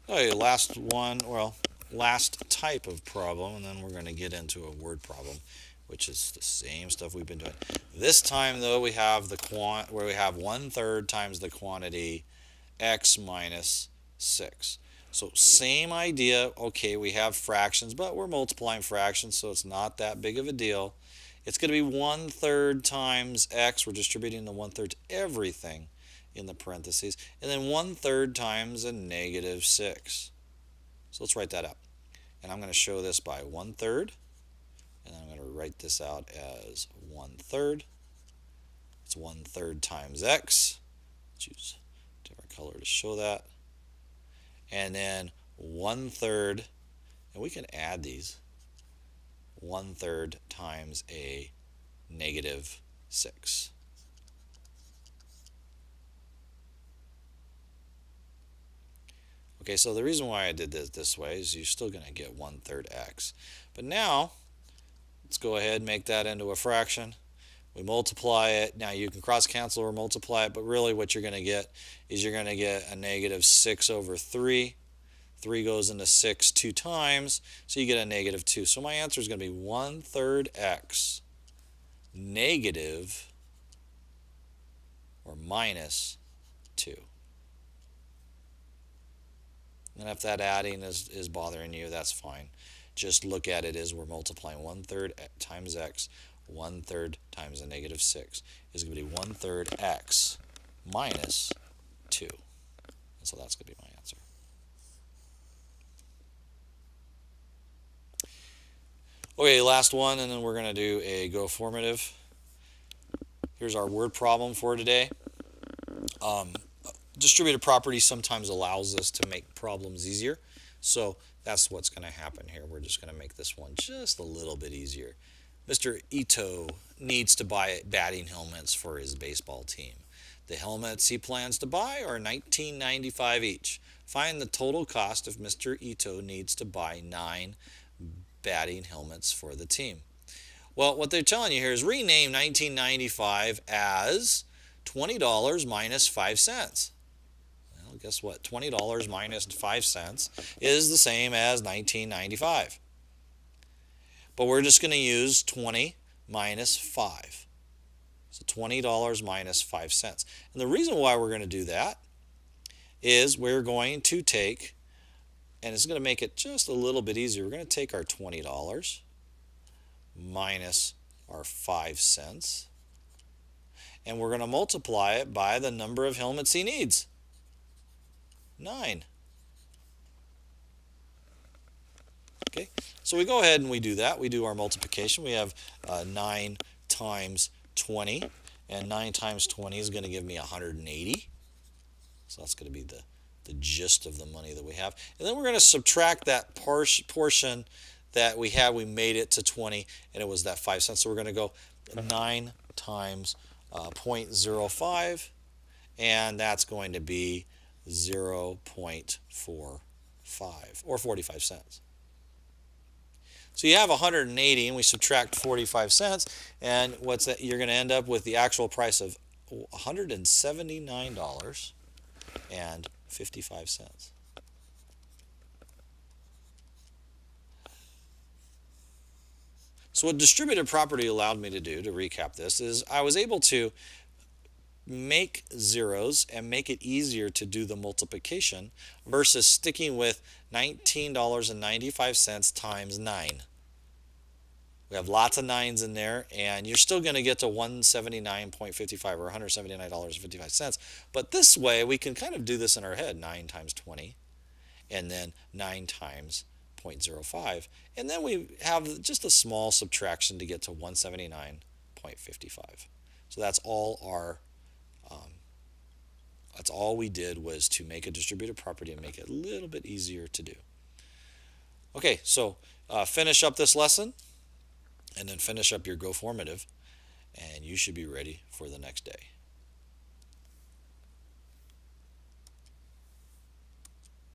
Okay, last one, well, last type of problem, and then we're going to get into a word problem, which is the same stuff we've been doing. This time, though, we have the where we have 1/3 times the quantity x minus 6. So same idea. Okay, we have fractions, but we're multiplying fractions, so it's not that big of a deal. It's going to be 1/3 times x. We're distributing the 1/3 to everything in the parentheses, and then 1/3 times a negative 6. So let's write that up. And I'm going to show this by 1/3, and I'm going to write this out as 1/3. It's 1/3 times x. Choose a different color to show that. And then 1/3, and we can add these, 1/3 times a negative 6. Okay, so the reason why I did this way is you're still going to get 1/3 x. But now, let's go ahead and make that into a fraction. We multiply it. Now you can cross cancel or multiply it, but really what you're going to get is you're going to get a negative 6 over 3. 3 goes into 6 two times, so you get a negative 2. So my answer is going to be 1/3 x negative or minus 2. And if that adding is bothering you, that's fine. Just look at it as we're multiplying 1/3 times x. 1/3 times a negative 6 is going to be 1/3 x minus 2. And so that's going to be my answer. Okay, last one, and then we're going to do a go formative. Here's our word problem for today. Distributive property sometimes allows us to make problems easier. So that's what's going to happen here. We're just going to make this one just a little bit easier. Mr. Ito needs to buy batting helmets for his baseball team. The helmets he plans to buy are $19.95 each. Find the total cost if Mr. Ito needs to buy 9 batting helmets for the team. Well, what they're telling you here is rename $19.95 as $20 minus 5 cents. Well, guess what? $20 minus 5 cents is the same as $19.95. But we're just going to use 20 minus 5. So $20 minus 5 cents. And the reason why we're going to do that is we're going to take, and it's going to make it just a little bit easier, we're going to take our $20 minus our 5 cents, and we're going to multiply it by the number of helmets he needs. 9. Okay, so we go ahead and we do that. We do our multiplication. We have 9 times 20, and 9 times 20 is going to give me 180. So that's going to be the gist of the money that we have. And then we're going to subtract that portion that we had. We made it to 20, and it was that 5 cents. So we're going to go 9 times 0.05, and that's going to be 0.45 or 45 cents. So you have 180, and we subtract 45 cents, and what's that? You're going to end up with the actual price of $179.55. So what distributive property allowed me to do, to recap this, is I was able to make zeros and make it easier to do the multiplication versus sticking with $19.95 times 9. We have lots of 9s in there, and you're still going to get to $179.55 or $179.55. But this way, we can kind of do this in our head: 9 times 20, and then 9 times 0.05. And then we have just a small subtraction to get to 179.55. So that's all we did, was to make a distributive property and make it a little bit easier to do. Okay, so finish up this lesson, and then finish up your Go Formative, and you should be ready for the next day.